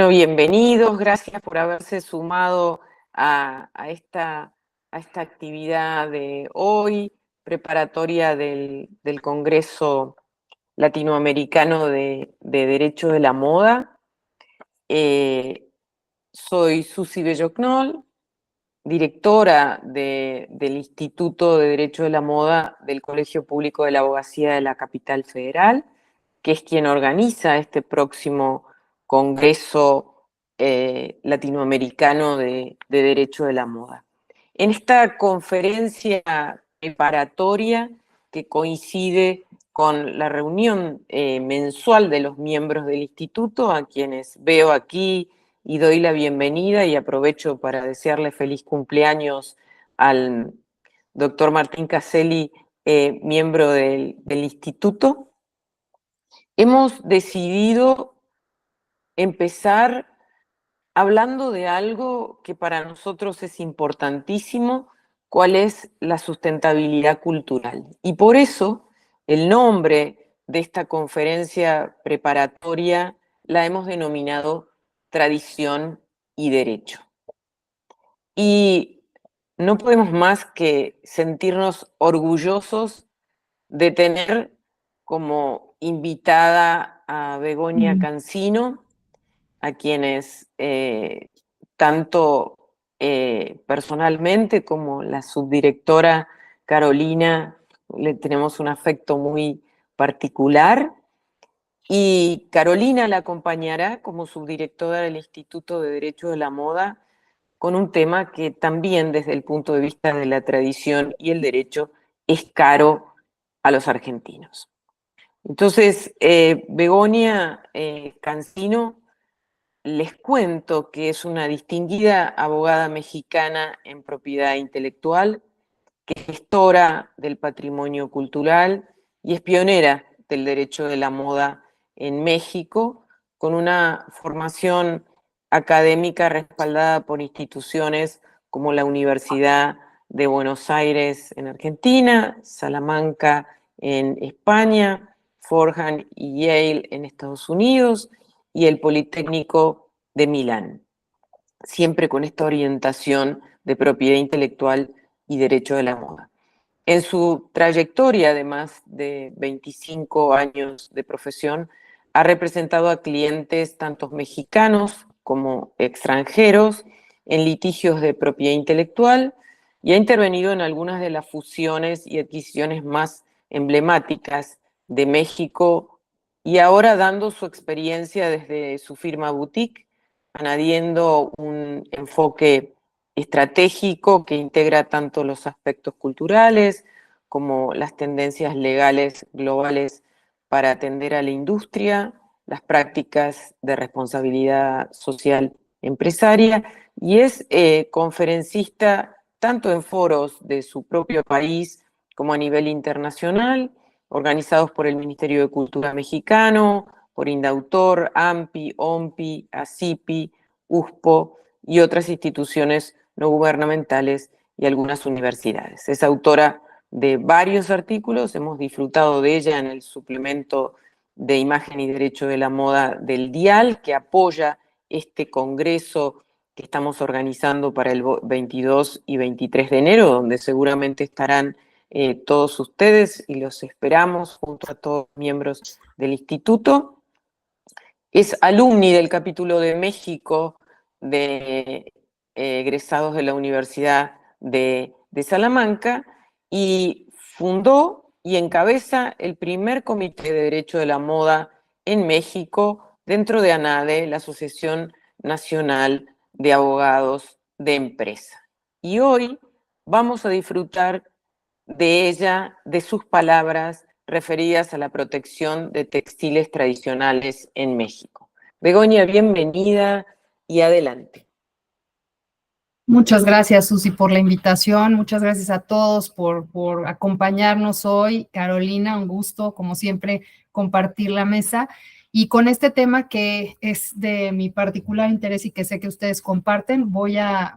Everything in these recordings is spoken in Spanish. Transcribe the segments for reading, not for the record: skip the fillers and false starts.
Bueno, bienvenidos, gracias por haberse sumado a esta actividad de hoy, preparatoria del Congreso Latinoamericano de Derecho de la Moda. Soy Susi Bellocnol, directora del Instituto de Derecho de la Moda del Colegio Público de la Abogacía de la Capital Federal, que es quien organiza este próximo Congreso Latinoamericano de Derecho de la Moda. En esta conferencia preparatoria que coincide con la reunión mensual de los miembros del instituto, a quienes veo aquí y doy la bienvenida y aprovecho para desearle feliz cumpleaños al doctor Martín Caselli, miembro del instituto. Hemos decidido empezar hablando de algo que para nosotros es importantísimo, cuál es la sustentabilidad cultural. Y por eso el nombre de esta conferencia preparatoria la hemos denominado Tradición y Derecho. Y no podemos más que sentirnos orgullosos de tener como invitada a Begoña Cancino, a quienes tanto personalmente como la subdirectora Carolina le tenemos un afecto muy particular. Y Carolina la acompañará como subdirectora del Instituto de Derecho de la Moda con un tema que también desde el punto de vista de la tradición y el derecho es caro a los argentinos. Entonces, Begoña Cancino, les cuento que es una distinguida abogada mexicana en propiedad intelectual, que es gestora del patrimonio cultural y es pionera del derecho de la moda en México, con una formación académica respaldada por instituciones como la Universidad de Buenos Aires en Argentina, Salamanca en España, Fordham y Yale en Estados Unidos y el Politécnico de Milán, siempre con esta orientación de propiedad intelectual y derecho de la moda. En su trayectoria, además de 25 años de profesión, ha representado a clientes tanto mexicanos como extranjeros en litigios de propiedad intelectual y ha intervenido en algunas de las fusiones y adquisiciones más emblemáticas de México y ahora dando su experiencia desde su firma boutique, añadiendo un enfoque estratégico que integra tanto los aspectos culturales como las tendencias legales globales para atender a la industria, las prácticas de responsabilidad social empresaria, y es conferencista tanto en foros de su propio país como a nivel internacional, organizados por el Ministerio de Cultura mexicano, por Indautor, AMPI, OMPI, ACIPI, USPO y otras instituciones no gubernamentales y algunas universidades. Es autora de varios artículos, hemos disfrutado de ella en el suplemento de Imagen y Derecho de la Moda del Dial, que apoya este congreso que estamos organizando para el 22 y 23 de enero, donde seguramente estarán todos ustedes y los esperamos junto a todos los miembros del instituto. Es alumni del capítulo de México de egresados de la Universidad de Salamanca y fundó y encabeza el primer comité de derecho de la moda en México dentro de ANADE, la Asociación Nacional de Abogados de Empresa. Y hoy vamos a disfrutar de ella, de sus palabras referidas a la protección de textiles tradicionales en México. Begoña, bienvenida y adelante. Muchas gracias, Susi, por la invitación. Muchas gracias a todos por acompañarnos hoy. Carolina, un gusto, como siempre, compartir la mesa. Y con este tema que es de mi particular interés y que sé que ustedes comparten, voy a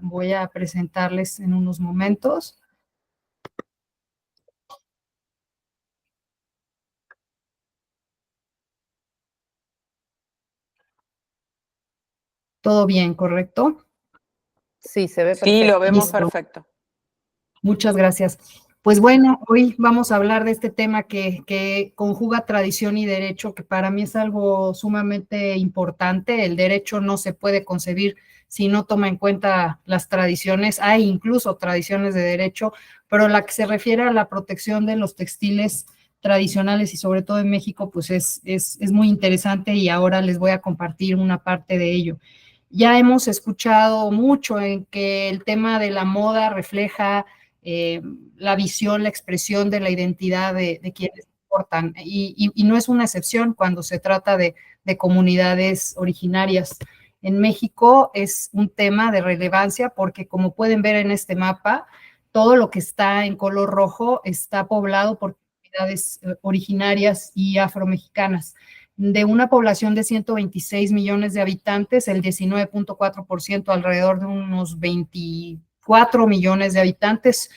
presentarles en unos momentos. Todo bien, ¿correcto? Sí, se ve perfecto. Sí, lo vemos perfecto. Muchas gracias. Pues bueno, hoy vamos a hablar de este tema que conjuga tradición y derecho, que para mí es algo sumamente importante. El derecho no se puede concebir si no toma en cuenta las tradiciones. Hay incluso tradiciones de derecho, pero la que se refiere a la protección de los textiles tradicionales y sobre todo en México, pues es muy interesante y ahora les voy a compartir una parte de ello. Ya hemos escuchado mucho en que el tema de la moda refleja la visión, la expresión de la identidad de quienes importan. Y no es una excepción cuando se trata de comunidades originarias. En México es un tema de relevancia porque, como pueden ver en este mapa, todo lo que está en color rojo está poblado por comunidades originarias y afromexicanas. De una población de 126 millones de habitantes, el 19.4%, alrededor de unos 24 millones de habitantes,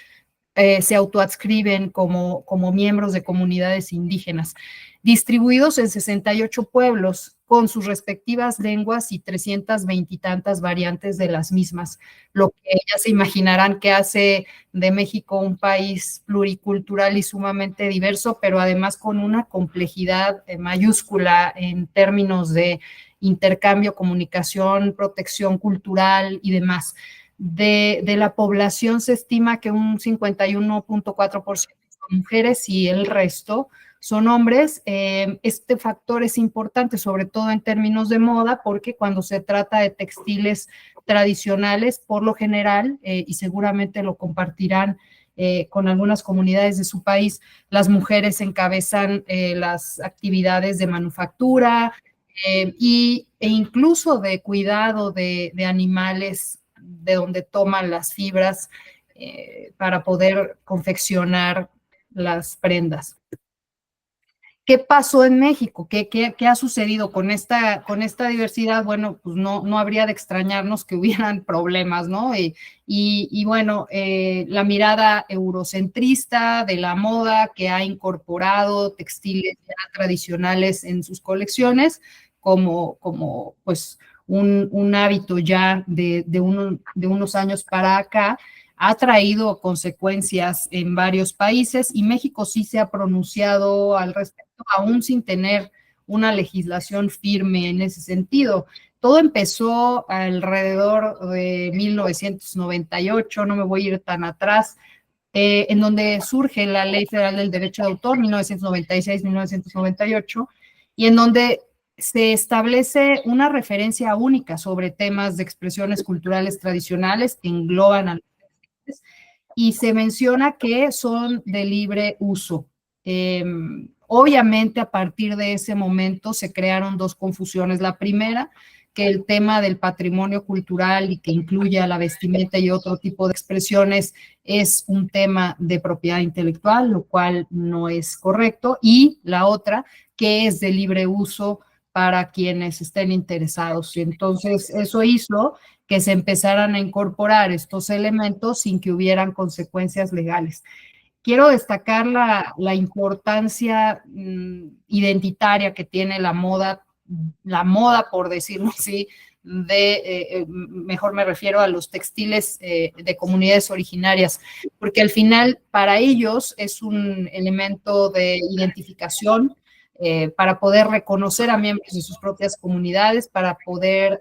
se autoadscriben como miembros de comunidades indígenas, distribuidos en 68 pueblos con sus respectivas lenguas y 320 y tantas variantes de las mismas, lo que ya se imaginarán que hace de México un país pluricultural y sumamente diverso, pero además con una complejidad mayúscula en términos de intercambio, comunicación, protección cultural y demás. De la población se estima que un 51.4% son mujeres y el resto son hombres. Este factor es importante, sobre todo en términos de moda, porque cuando se trata de textiles tradicionales, por lo general, y seguramente lo compartirán con algunas comunidades de su país, las mujeres encabezan las actividades de manufactura e incluso de cuidado de animales, de donde toman las fibras para poder confeccionar las prendas. ¿Qué pasó en México? ¿Qué ha sucedido con esta diversidad? Bueno, pues no habría de extrañarnos que hubieran problemas, ¿no? Y bueno, la mirada eurocentrista de la moda que ha incorporado textiles ya tradicionales en sus colecciones como pues un hábito ya de unos años para acá, ha traído consecuencias en varios países y México sí se ha pronunciado al respecto, aún sin tener una legislación firme en ese sentido. Todo empezó alrededor de 1998, no me voy a ir tan atrás, en donde surge la Ley Federal del Derecho de Autor, 1996-1998, y en donde se establece una referencia única sobre temas de expresiones culturales tradicionales que engloban a y se menciona que son de libre uso. Obviamente, a partir de ese momento se crearon dos confusiones. La primera, que el tema del patrimonio cultural y que incluye a la vestimenta y otro tipo de expresiones es un tema de propiedad intelectual, lo cual no es correcto. Y la otra, que es de libre uso para quienes estén interesados. Y entonces eso hizo que se empezaran a incorporar estos elementos sin que hubieran consecuencias legales. Quiero destacar la importancia identitaria que tiene la moda, por decirlo así, mejor me refiero a los textiles de comunidades originarias, porque al final para ellos es un elemento de identificación, para poder reconocer a miembros de sus propias comunidades, para poder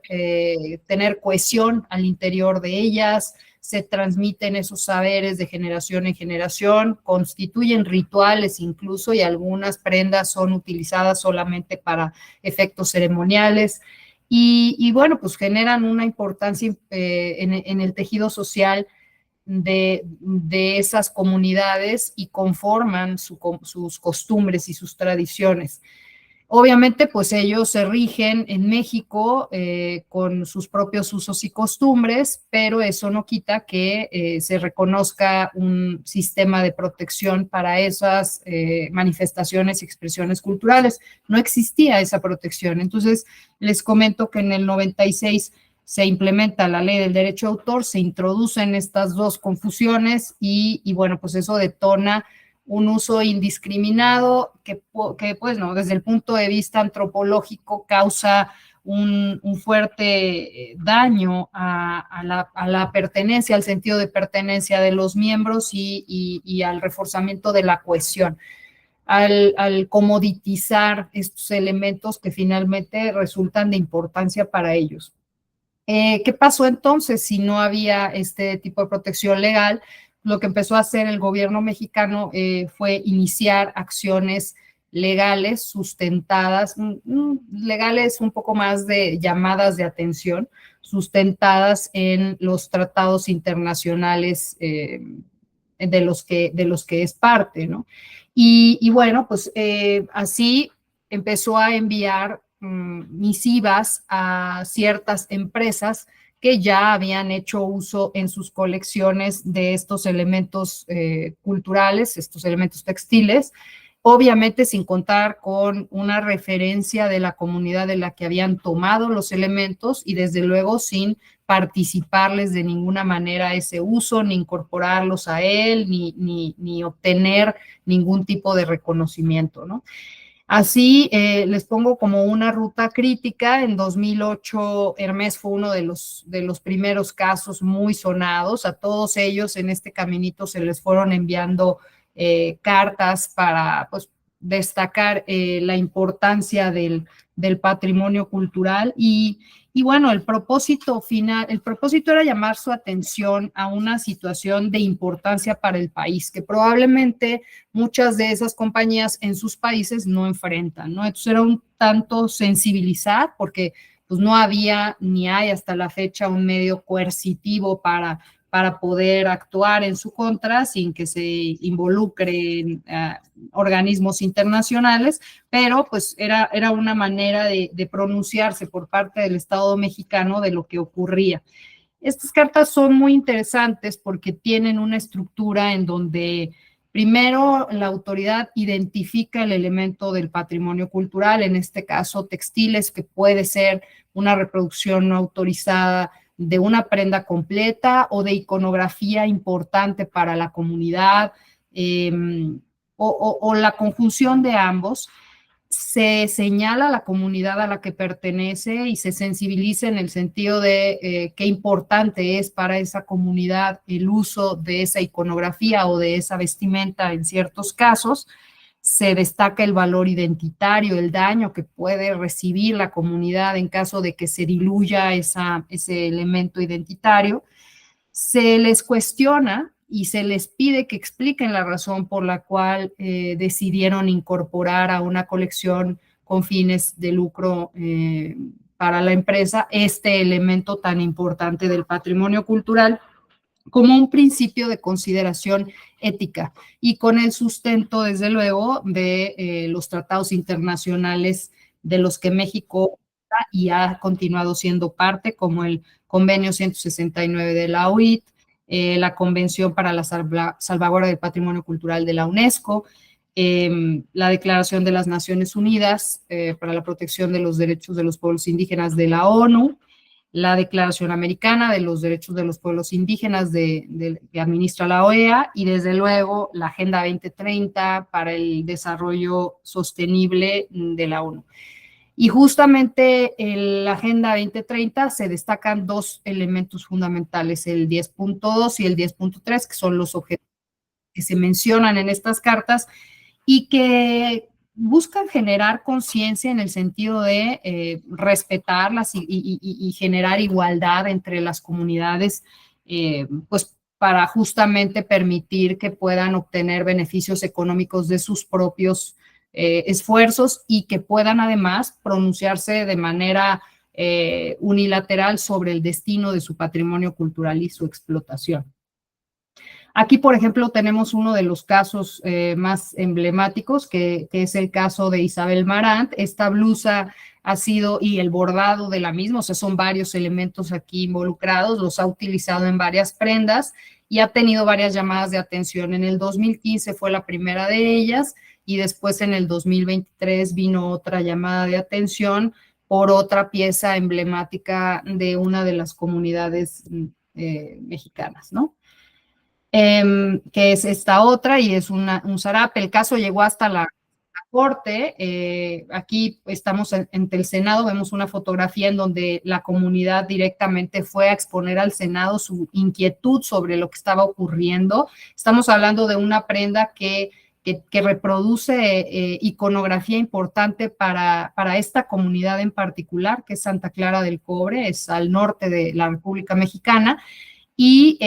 tener cohesión al interior de ellas. Se transmiten esos saberes de generación en generación, constituyen rituales incluso, y algunas prendas son utilizadas solamente para efectos ceremoniales. Y bueno, pues generan una importancia en el tejido social de esas comunidades y conforman sus costumbres y sus tradiciones. Obviamente, pues ellos se rigen en México con sus propios usos y costumbres, pero eso no quita que se reconozca un sistema de protección para esas manifestaciones y expresiones culturales. No existía esa protección. Entonces, les comento que en el 96 se implementa la ley del derecho de autor, se introducen estas dos confusiones y bueno, pues eso detona un uso indiscriminado que pues no, desde el punto de vista antropológico causa un fuerte daño a la pertenencia, al sentido de pertenencia de los miembros y al reforzamiento de la cohesión, al comoditizar estos elementos que finalmente resultan de importancia para ellos. ¿Qué pasó entonces si no había este tipo de protección legal? Lo que empezó a hacer el gobierno mexicano fue iniciar acciones legales sustentadas, legales un poco más de llamadas de atención, sustentadas en los tratados internacionales de los que es parte, ¿no? Y bueno, pues así empezó a enviar misivas a ciertas empresas que ya habían hecho uso en sus colecciones de estos elementos culturales, estos elementos textiles, obviamente sin contar con una referencia de la comunidad de la que habían tomado los elementos y desde luego sin participarles de ninguna manera a ese uso, ni incorporarlos a él, ni obtener ningún tipo de reconocimiento, ¿no? Así les pongo como una ruta crítica. En 2008 Hermès fue uno de los primeros casos muy sonados. A todos ellos en este caminito se les fueron enviando cartas para pues, destacar la importancia del patrimonio cultural y bueno, el propósito final, el propósito era llamar su atención a una situación de importancia para el país, que probablemente muchas de esas compañías en sus países no enfrentan, ¿no? Entonces era un tanto sensibilizar, porque pues no había ni hay hasta la fecha un medio coercitivo para poder actuar en su contra sin que se involucren organismos internacionales, pero pues era una manera de pronunciarse por parte del Estado mexicano de lo que ocurría. Estas cartas son muy interesantes porque tienen una estructura en donde primero la autoridad identifica el elemento del patrimonio cultural, en este caso textiles, que puede ser una reproducción no autorizada de una prenda completa o de iconografía importante para la comunidad, o la conjunción de ambos. Se señala a la comunidad a la que pertenece y se sensibiliza en el sentido de qué importante es para esa comunidad el uso de esa iconografía o de esa vestimenta en ciertos casos. Se destaca el valor identitario, el daño que puede recibir la comunidad en caso de que se diluya ese elemento identitario. Se les cuestiona y se les pide que expliquen la razón por la cual decidieron incorporar a una colección con fines de lucro para la empresa este elemento tan importante del patrimonio cultural como un principio de consideración ética y con el sustento, desde luego, de los tratados internacionales de los que México y ha continuado siendo parte, como el Convenio 169 de la OIT, la Convención para la Salvaguardia del Patrimonio Cultural de la UNESCO, la Declaración de las Naciones Unidas para la Protección de los Derechos de los Pueblos Indígenas de la ONU, la Declaración Americana de los Derechos de los Pueblos Indígenas que administra la OEA y desde luego la Agenda 2030 para el Desarrollo Sostenible de la ONU. Y justamente en la Agenda 2030 se destacan dos elementos fundamentales, el 10.2 y el 10.3, que son los objetivos que se mencionan en estas cartas y que buscan generar conciencia en el sentido de respetarlas y generar igualdad entre las comunidades, pues para justamente permitir que puedan obtener beneficios económicos de sus propios esfuerzos y que puedan además pronunciarse de manera unilateral sobre el destino de su patrimonio cultural y su explotación. Aquí, por ejemplo, tenemos uno de los casos más emblemáticos, que es el caso de Isabel Marant. Esta blusa ha sido, y el bordado de la misma, o sea, son varios elementos aquí involucrados, los ha utilizado en varias prendas y ha tenido varias llamadas de atención. En el 2015 fue la primera de ellas y después en el 2023 vino otra llamada de atención por otra pieza emblemática de una de las comunidades mexicanas, ¿no? Que es esta otra y es un zarape. El caso llegó hasta la corte. Aquí estamos ante el Senado, vemos una fotografía en donde la comunidad directamente fue a exponer al Senado su inquietud sobre lo que estaba ocurriendo. Estamos hablando de una prenda que reproduce iconografía importante para esta comunidad en particular, que es Santa Clara del Cobre, es al norte de la República Mexicana. Y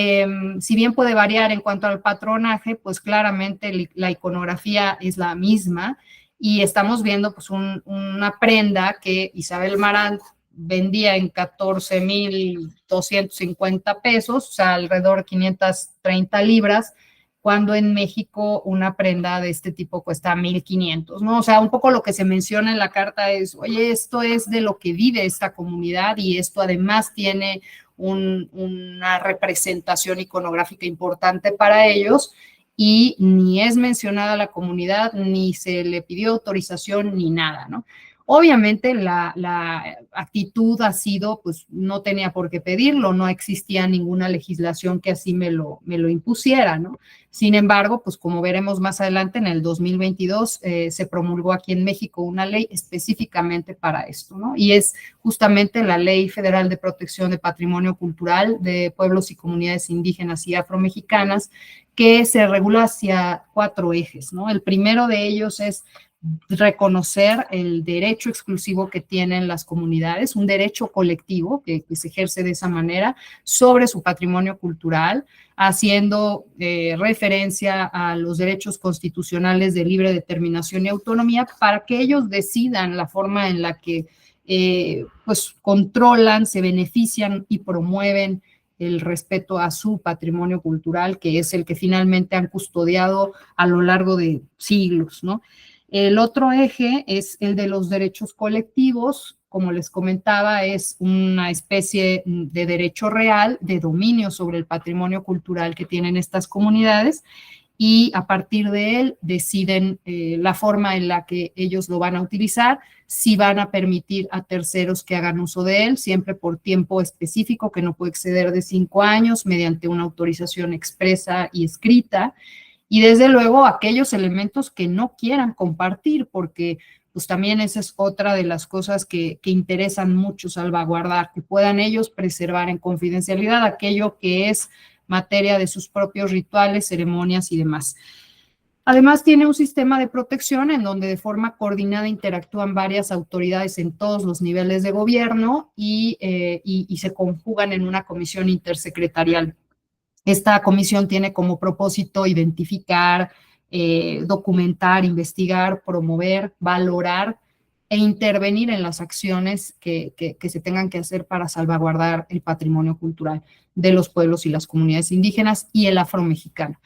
si bien puede variar en cuanto al patronaje, pues claramente la iconografía es la misma y estamos viendo pues una prenda que Isabel Marant vendía en 14,250 pesos, o sea, alrededor de 530 libras, cuando en México una prenda de este tipo cuesta 1,500, ¿no? O sea, un poco lo que se menciona en la carta es, oye, esto es de lo que vive esta comunidad y esto además tiene una representación iconográfica importante para ellos y ni es mencionada la comunidad, ni se le pidió autorización, ni nada, ¿no? Obviamente la actitud ha sido, pues no tenía por qué pedirlo, no existía ninguna legislación que así me lo impusiera, ¿no? Sin embargo, pues como veremos más adelante, en el 2022 se promulgó aquí en México una ley específicamente para esto, ¿no? Y es justamente la Ley Federal de Protección de Patrimonio Cultural de Pueblos y Comunidades Indígenas y Afromexicanas, que se regula hacia 4 ejes, ¿no? El primero de ellos es reconocer el derecho exclusivo que tienen las comunidades, un derecho colectivo que se ejerce de esa manera sobre su patrimonio cultural, haciendo referencia a los derechos constitucionales de libre determinación y autonomía para que ellos decidan la forma en la que pues controlan, se benefician y promueven el respeto a su patrimonio cultural, que es el que finalmente han custodiado a lo largo de siglos, ¿no? El otro eje es el de los derechos colectivos. Como les comentaba, es una especie de derecho real de dominio sobre el patrimonio cultural que tienen estas comunidades y a partir de él deciden la forma en la que ellos lo van a utilizar, si van a permitir a terceros que hagan uso de él, siempre por tiempo específico que no puede exceder de 5 años mediante una autorización expresa y escrita. Y desde luego aquellos elementos que no quieran compartir, porque pues también esa es otra de las cosas que interesan mucho salvaguardar, que puedan ellos preservar en confidencialidad aquello que es materia de sus propios rituales, ceremonias y demás. Además, tiene un sistema de protección en donde de forma coordinada interactúan varias autoridades en todos los niveles de gobierno y se conjugan en una comisión intersecretarial. Esta comisión tiene como propósito identificar, documentar, investigar, promover, valorar e intervenir en las acciones que se tengan que hacer para salvaguardar el patrimonio cultural de los pueblos y las comunidades indígenas y el afromexicano.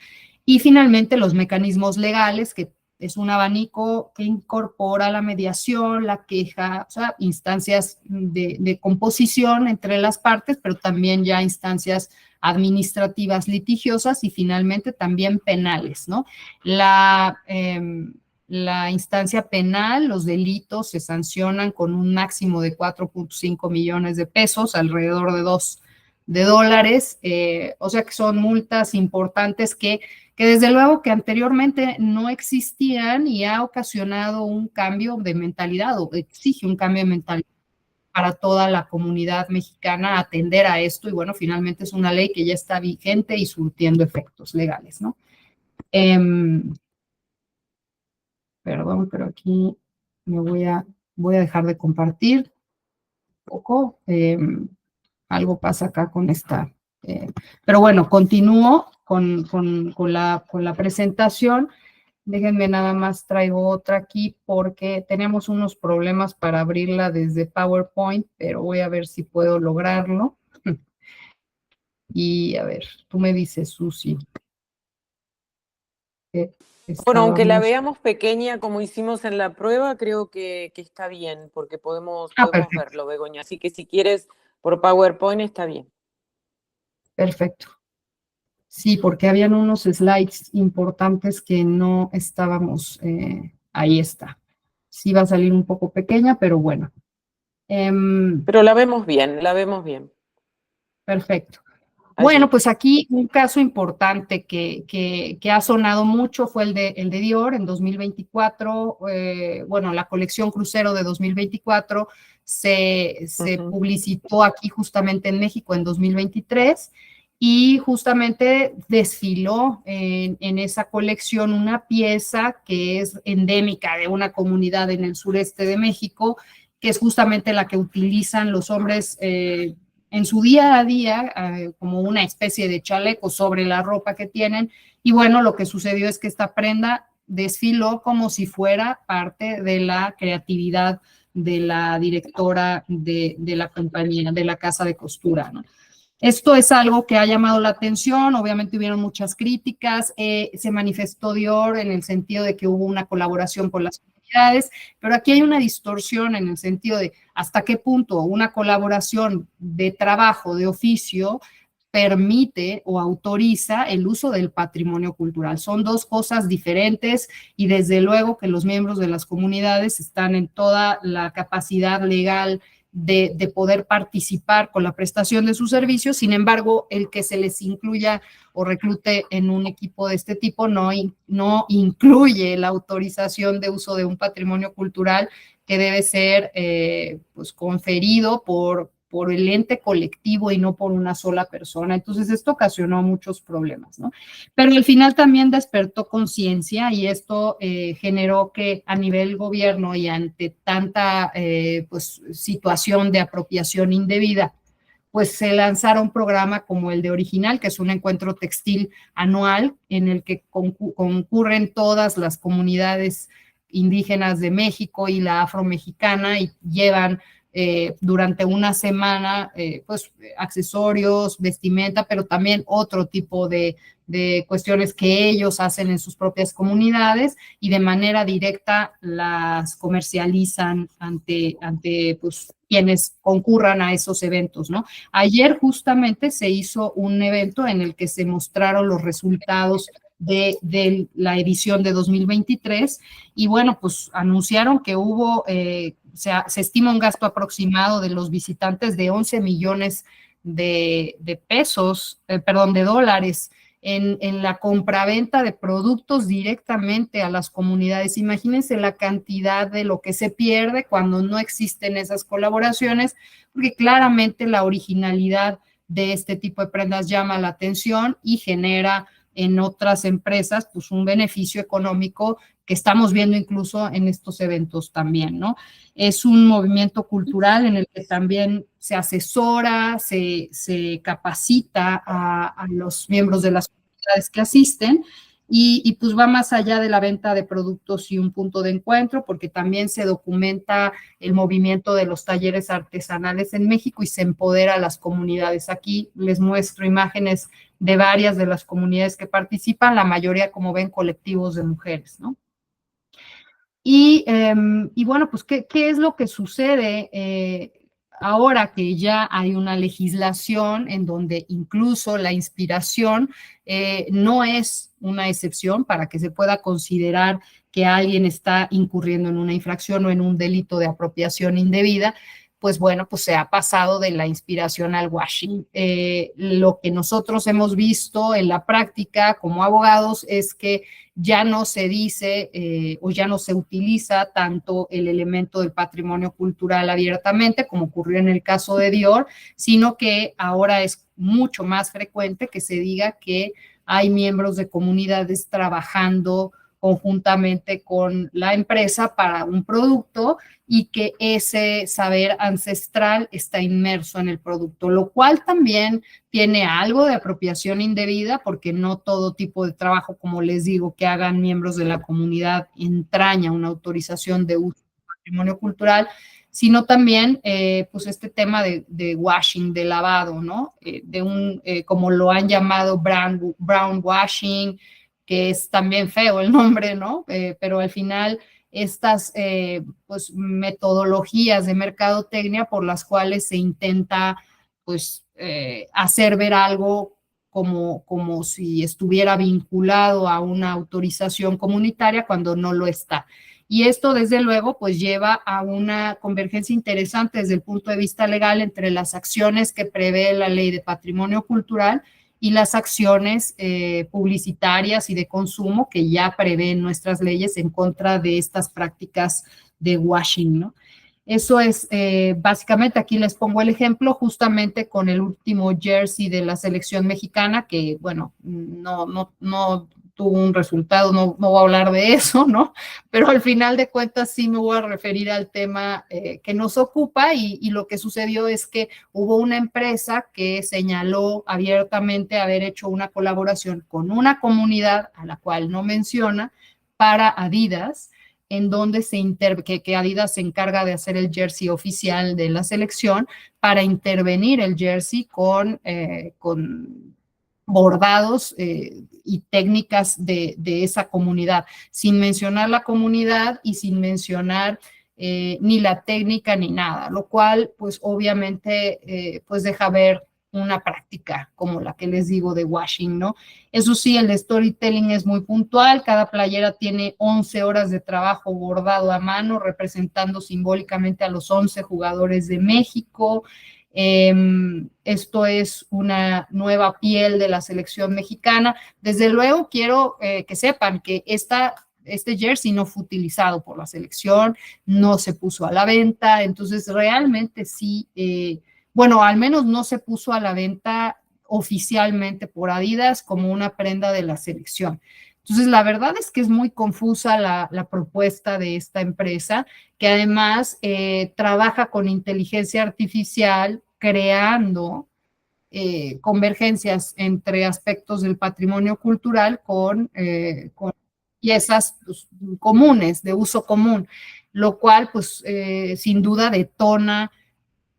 Y finalmente los mecanismos legales, que es un abanico que incorpora la mediación, la queja, o sea, instancias de composición entre las partes, pero también ya instancias administrativas litigiosas y finalmente también penales, ¿no? La instancia penal, los delitos se sancionan con un máximo de 4.5 millones de pesos, alrededor de $2, o sea que son multas importantes que desde luego que anteriormente no existían y ha ocasionado un cambio de mentalidad o exige un cambio de mentalidad para toda la comunidad mexicana atender a esto y bueno, finalmente es una ley que ya está vigente y surtiendo efectos legales, ¿no? Perdón, pero aquí me voy a dejar de compartir un poco. Algo pasa acá con esta. Pero bueno, continúo con la presentación. Déjenme nada más, traigo otra aquí porque tenemos unos problemas para abrirla desde PowerPoint, pero voy a ver si puedo lograrlo. Y a ver, tú me dices, Susi. Bueno, aunque la veamos pequeña como hicimos en la prueba, creo que está bien, porque podemos verlo, Begoña. Así que si quieres por PowerPoint está bien. Perfecto. Sí, porque habían unos slides importantes que no estábamos, ahí está. Sí va a salir un poco pequeña, pero bueno. Pero la vemos bien, la vemos bien. Perfecto. Bueno, allí? pues aquí un caso importante que ha sonado mucho fue el de Dior en 2024. Bueno, la colección Crucero de 2024 se Ujú. publicitó aquí justamente en México en 2023 y justamente desfiló en esa colección una pieza que es endémica de una comunidad en el sureste de México, que es justamente la que utilizan los hombres en su día a día como una especie de chaleco sobre la ropa que tienen. Y bueno, lo que sucedió es que esta prenda desfiló como si fuera parte de la creatividad de la directora de la compañía, de la casa de costura, ¿no? Esto es algo que ha llamado la atención, obviamente hubieron muchas críticas, se manifestó Dior en el sentido de que hubo una colaboración con las comunidades, pero aquí hay una distorsión en el sentido de hasta qué punto una colaboración de trabajo, de oficio, permite o autoriza el uso del patrimonio cultural. Son dos cosas diferentes y desde luego que los miembros de las comunidades están en toda la capacidad legal de poder participar con la prestación de sus servicios. Sin embargo, el que se les incluya o reclute en un equipo de este tipo no incluye la autorización de uso de un patrimonio cultural que debe ser pues conferido por el ente colectivo y no por una sola persona. Entonces, esto ocasionó muchos problemas, ¿no? Pero al final también despertó conciencia y esto generó que a nivel gobierno y ante tanta pues, situación de apropiación indebida, pues se lanzara un programa como el de Original, que es un encuentro textil anual en el que concurren todas las comunidades indígenas de México y la afromexicana y llevan durante una semana pues accesorios, vestimenta, pero también otro tipo de cuestiones que ellos hacen en sus propias comunidades y de manera directa las comercializan ante pues, quienes concurran a esos eventos, ¿no? Ayer justamente se hizo un evento en el que se mostraron los resultados de la edición de 2023 y bueno, pues anunciaron que hubo, se estima un gasto aproximado de los visitantes de 11 millones de pesos, perdón, de dólares en la compraventa de productos directamente a las comunidades. Imagínense la cantidad de lo que se pierde cuando no existen esas colaboraciones, porque claramente la originalidad de este tipo de prendas llama la atención y genera en otras empresas pues un beneficio económico que estamos viendo incluso en estos eventos también, ¿no? Es un movimiento cultural en el que también se asesora, se capacita a los miembros de las comunidades que asisten y pues va más allá de la venta de productos y un punto de encuentro, porque también se documenta el movimiento de los talleres artesanales en México y se empodera a las comunidades. Aquí les muestro imágenes de varias de las comunidades que participan, la mayoría, como ven, colectivos de mujeres, ¿no? Y bueno, pues, ¿qué es lo que sucede ahora que ya hay una legislación en donde incluso la inspiración no es una excepción para que se pueda considerar que alguien está incurriendo en una infracción o en un delito de apropiación indebida? Pues bueno, pues se ha pasado de la inspiración al washing. Lo que nosotros hemos visto en la práctica como abogados es que ya no se dice o ya no se utiliza tanto el elemento del patrimonio cultural abiertamente, como ocurrió en el caso de Dior, sino que ahora es mucho más frecuente que se diga que hay miembros de comunidades trabajando conjuntamente con la empresa para un producto y que ese saber ancestral está inmerso en el producto, lo cual también tiene algo de apropiación indebida porque no todo tipo de trabajo, como les digo, que hagan miembros de la comunidad entraña una autorización de uso del patrimonio cultural, sino también pues este tema de washing, de lavado, ¿no? Como lo han llamado brown washing, que es también feo el nombre, ¿no? Pero al final estas pues metodologías de mercadotecnia por las cuales se intenta pues hacer ver algo como si estuviera vinculado a una autorización comunitaria cuando no lo está. Y esto, desde luego, pues lleva a una convergencia interesante desde el punto de vista legal entre las acciones que prevé la Ley de Patrimonio Cultural y las acciones publicitarias y de consumo que ya prevén nuestras leyes en contra de estas prácticas de washing, ¿no? Eso es, básicamente, aquí les pongo el ejemplo justamente con el último jersey de la selección mexicana, que, bueno, no tuvo un resultado, no voy a hablar de eso, ¿no? Pero al final de cuentas sí me voy a referir al tema que nos ocupa y lo que sucedió es que hubo una empresa que señaló abiertamente haber hecho una colaboración con una comunidad a la cual no menciona para Adidas, en donde que Adidas se encarga de hacer el jersey oficial de la selección para intervenir el jersey con bordados y técnicas de esa comunidad, sin mencionar la comunidad y sin mencionar ni la técnica ni nada, lo cual pues obviamente pues deja ver una práctica como la que les digo de washing, ¿no? Eso sí, el storytelling es muy puntual, cada playera tiene 11 horas de trabajo bordado a mano, representando simbólicamente a los 11 jugadores de México. Esto es una nueva piel de la selección mexicana. Desde luego, quiero que sepan que este jersey no fue utilizado por la selección, no se puso a la venta, entonces realmente sí, bueno, al menos no se puso a la venta oficialmente por Adidas como una prenda de la selección. Entonces, la verdad es que es muy confusa la propuesta de esta empresa, que además trabaja con inteligencia artificial creando convergencias entre aspectos del patrimonio cultural con piezas pues, comunes, de uso común, lo cual pues sin duda detona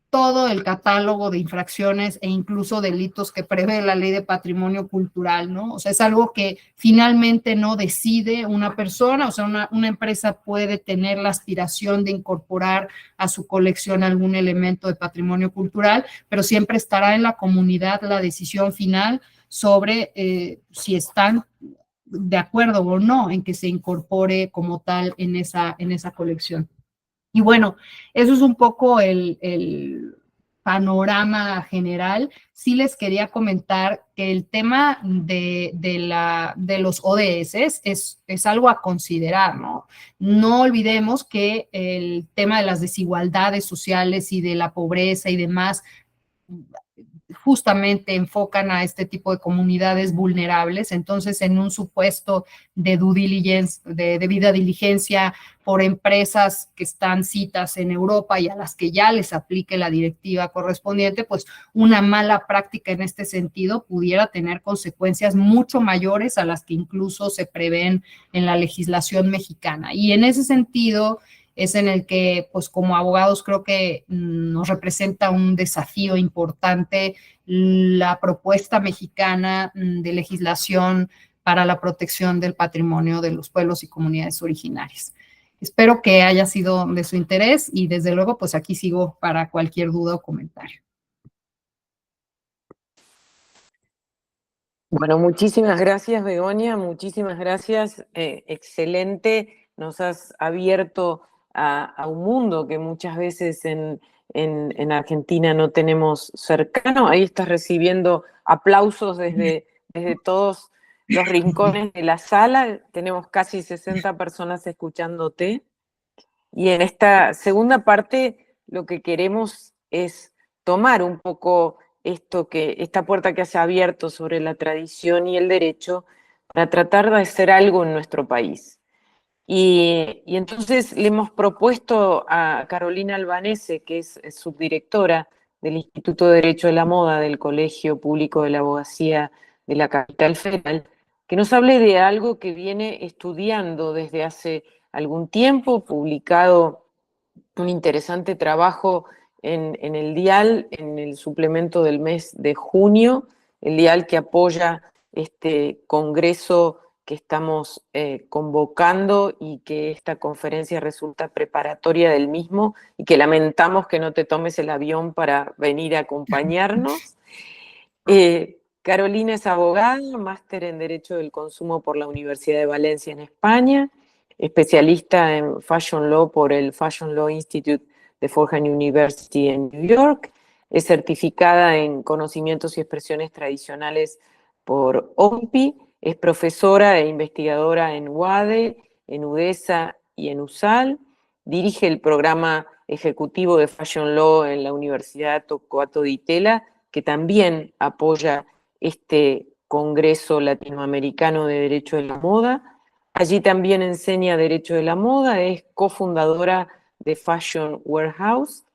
todo el catálogo de infracciones e incluso delitos que prevé la ley de patrimonio cultural, ¿no? O sea, es algo que finalmente no decide una persona, o sea, una empresa puede tener la aspiración de incorporar a su colección algún elemento de patrimonio cultural, pero siempre estará en la comunidad la decisión final sobre si están de acuerdo o no en que se incorpore como tal en esa colección. Y bueno, eso es un poco el panorama general. Sí les quería comentar que el tema de los ODS es algo a considerar, ¿no? No olvidemos que el tema de las desigualdades sociales y de la pobreza y demás justamente enfocan a este tipo de comunidades vulnerables. Entonces, en un supuesto de due diligence, de debida diligencia por empresas que están citas en Europa y a las que ya les aplique la directiva correspondiente, pues una mala práctica en este sentido pudiera tener consecuencias mucho mayores a las que incluso se prevén en la legislación mexicana. Y en ese sentido, es en el que, pues como abogados, creo que nos representa un desafío importante la propuesta mexicana de legislación para la protección del patrimonio de los pueblos y comunidades originarias. Espero que haya sido de su interés y desde luego, pues aquí sigo para cualquier duda o comentario. Bueno, muchísimas gracias, Begoña, muchísimas gracias. Excelente, nos has abierto a un mundo que muchas veces en Argentina no tenemos cercano. Ahí estás recibiendo aplausos desde todos los rincones de la sala. Tenemos casi 60 personas escuchándote. Y en esta segunda parte lo que queremos es tomar un poco esta puerta que se ha abierto sobre la tradición y el derecho para tratar de hacer algo en nuestro país. Y entonces le hemos propuesto a Carolina Albanese, que es subdirectora del Instituto de Derecho de la Moda del Colegio Público de la Abogacía de la Capital Federal, que nos hable de algo que viene estudiando desde hace algún tiempo, publicado un interesante trabajo en el Dial, en el suplemento del mes de junio, el Dial que apoya este congreso que estamos convocando y que esta conferencia resulta preparatoria del mismo y que lamentamos que no te tomes el avión para venir a acompañarnos. Carolina es abogada, máster en Derecho del Consumo por la Universidad de Valencia en España, especialista en Fashion Law por el Fashion Law Institute de Fordham University en New York, es certificada en conocimientos y expresiones tradicionales por OMPI, es profesora e investigadora en UADE, en UDESA y en USAL, dirige el programa ejecutivo de Fashion Law en la Universidad Torcuato Di Tella, que también apoya este Congreso Latinoamericano de Derecho de la Moda. Allí también enseña Derecho de la Moda, es cofundadora de Fashion Warehouse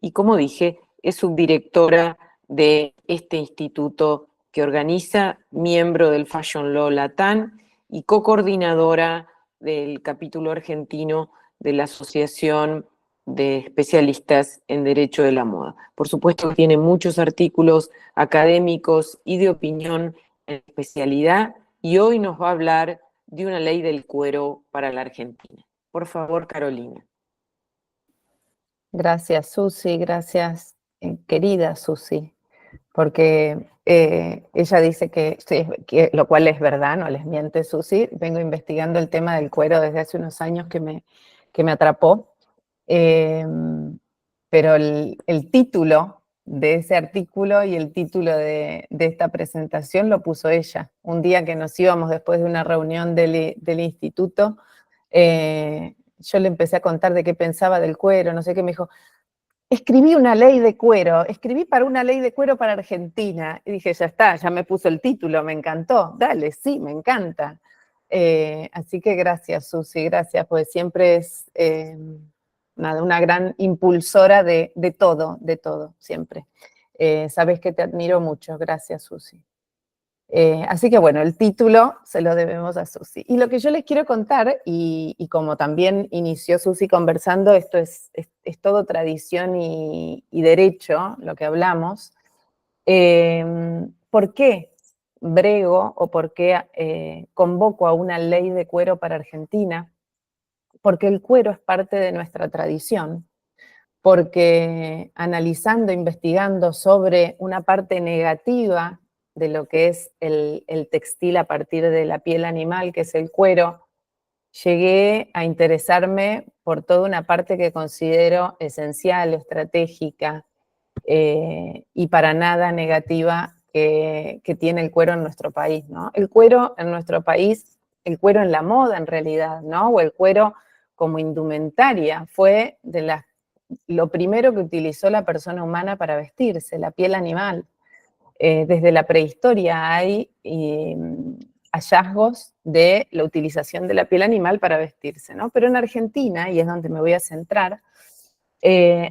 y, como dije, es subdirectora de este instituto que organiza, miembro del Fashion Law Latam y co-coordinadora del capítulo argentino de la Asociación de Especialistas en Derecho de la Moda. Por supuesto, tiene muchos artículos académicos y de opinión en especialidad, y hoy nos va a hablar de una ley del cuero para la Argentina. Por favor, Carolina. Gracias, Susi, gracias, querida Susi, porque ella dice que, sí, lo cual es verdad, no les miente Susi, vengo investigando el tema del cuero desde hace unos años que me atrapó, pero el título de ese artículo y el título de esta presentación lo puso ella. Un día que nos íbamos después de una reunión del instituto, yo le empecé a contar de qué pensaba del cuero, no sé qué, me dijo, escribí una ley de cuero, escribí para una ley de cuero para Argentina. Y dije, ya está, ya me puso el título, me encantó, dale, sí, me encanta. Así que gracias, Susi, gracias, porque siempre es una gran impulsora de todo, siempre. Sabes que te admiro mucho, gracias, Susi. Así que bueno, el título se lo debemos a Susi. Y lo que yo les quiero contar, y como también inició Susi conversando, esto es todo tradición y derecho, lo que hablamos. ¿Por qué brego o por qué convoco a una ley de cuero para Argentina? Porque el cuero es parte de nuestra tradición, porque analizando, investigando sobre una parte negativa de lo que es el textil a partir de la piel animal, que es el cuero, llegué a interesarme por toda una parte que considero esencial, estratégica y para nada negativa que tiene el cuero en nuestro país, ¿no? El cuero en nuestro país, el cuero en la moda en realidad, ¿no? O el cuero como indumentaria fue lo primero que utilizó la persona humana para vestirse, la piel animal. Desde la prehistoria hay hallazgos de la utilización de la piel animal para vestirse, ¿no? Pero en Argentina, y es donde me voy a centrar,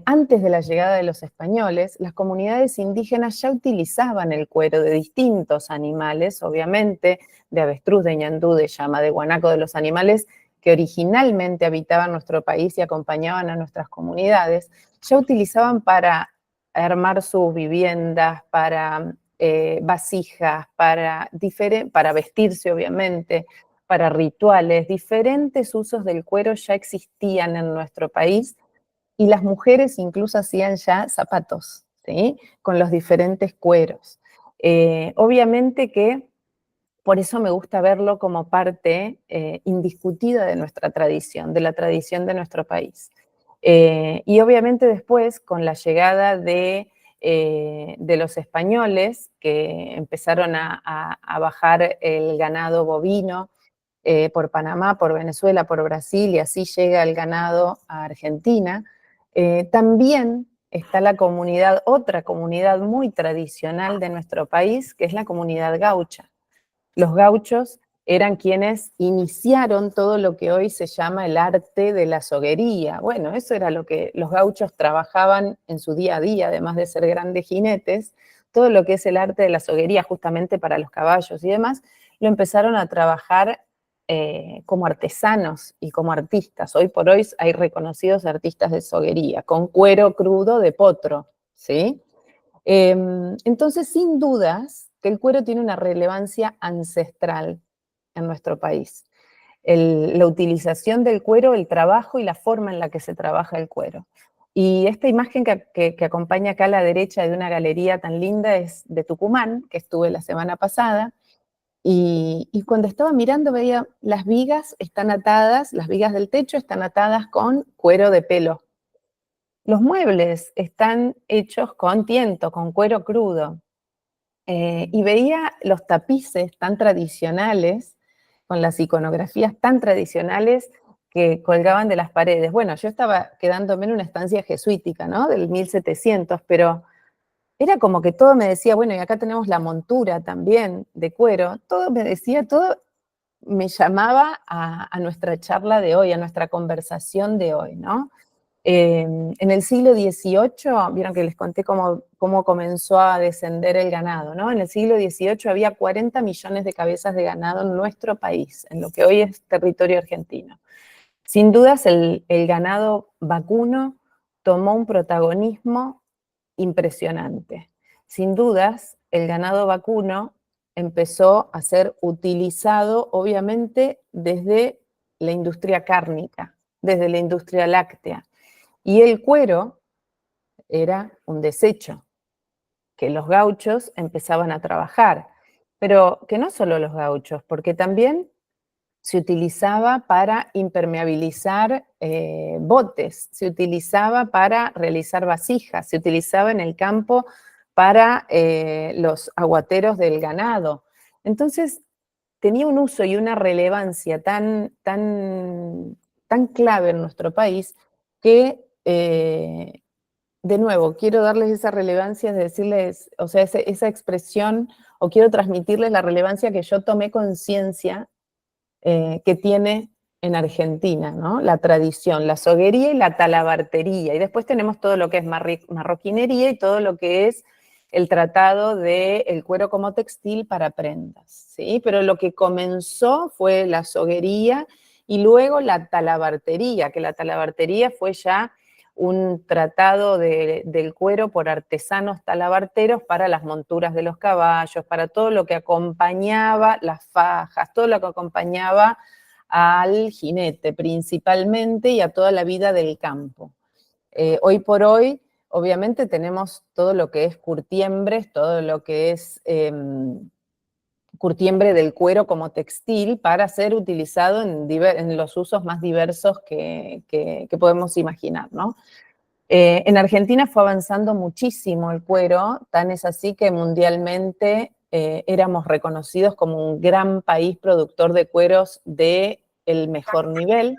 antes de la llegada de los españoles, las comunidades indígenas ya utilizaban el cuero de distintos animales, obviamente, de avestruz, de ñandú, de llama, de guanaco, de los animales que originalmente habitaban nuestro país y acompañaban a nuestras comunidades, ya utilizaban para armar sus viviendas, para vasijas, para vestirse, obviamente, para rituales. Diferentes usos del cuero ya existían en nuestro país y las mujeres incluso hacían ya zapatos, ¿sí? Con los diferentes cueros. Obviamente que por eso me gusta verlo como parte indiscutida de nuestra tradición, de la tradición de nuestro país. Y obviamente después, con la llegada de los españoles, que empezaron a bajar el ganado bovino por Panamá, por Venezuela, por Brasil, y así llega el ganado a Argentina, también está la comunidad, otra comunidad muy tradicional de nuestro país, que es la comunidad gaucha. Los gauchos eran quienes iniciaron todo lo que hoy se llama el arte de la soguería. Bueno, eso era lo que los gauchos trabajaban en su día a día, además de ser grandes jinetes, todo lo que es el arte de la soguería, justamente para los caballos y demás, lo empezaron a trabajar como artesanos y como artistas. Hoy por hoy hay reconocidos artistas de soguería, con cuero crudo de potro, ¿sí? Entonces, sin dudas, que el cuero tiene una relevancia ancestral en nuestro país. La utilización del cuero, el trabajo y la forma en la que se trabaja el cuero. Y esta imagen que acompaña acá a la derecha de una galería tan linda es de Tucumán, que estuve la semana pasada, Y cuando estaba mirando veía las vigas están atadas, las vigas del techo están atadas con cuero de pelo. Los muebles están hechos con tiento, con cuero crudo. Y veía los tapices tan tradicionales, con las iconografías tan tradicionales que colgaban de las paredes. Bueno, yo estaba quedándome en una estancia jesuítica, ¿no? Del 1700, pero era como que todo me decía, bueno, y acá tenemos la montura también de cuero, todo me decía, todo me llamaba a nuestra charla de hoy, a nuestra conversación de hoy, ¿no? En el siglo XVIII, vieron que les conté cómo comenzó a descender el ganado, ¿no? En el siglo XVIII había 40 millones de cabezas de ganado en nuestro país, en lo que hoy es territorio argentino. Sin dudas, el ganado vacuno tomó un protagonismo impresionante. Sin dudas, el ganado vacuno empezó a ser utilizado, obviamente, desde la industria cárnica, desde la industria láctea. Y el cuero era un desecho que los gauchos empezaban a trabajar, pero que no solo los gauchos, porque también se utilizaba para impermeabilizar botes, se utilizaba para realizar vasijas, se utilizaba en el campo para los aguateros del ganado. Entonces, tenía un uso y una relevancia tan clave en nuestro país que, de nuevo, quiero darles esa relevancia, de decirles, o sea, esa expresión, o quiero transmitirles la relevancia que yo tomé conciencia que tiene en Argentina, ¿no? La tradición, la soguería y la talabartería. Y después tenemos todo lo que es marroquinería y todo lo que es el tratado del cuero como textil para prendas, ¿sí? Pero lo que comenzó fue la soguería y luego la talabartería, que la talabartería fue ya un tratado del cuero por artesanos talabarteros para las monturas de los caballos, para todo lo que acompañaba las fajas, todo lo que acompañaba al jinete principalmente y a toda la vida del campo. Hoy por hoy, obviamente, tenemos todo lo que es curtiembres, todo lo que es curtiembre del cuero como textil para ser utilizado en los usos más diversos que podemos imaginar, ¿no? En Argentina fue avanzando muchísimo el cuero, tan es así que mundialmente éramos reconocidos como un gran país productor de cueros del mejor nivel.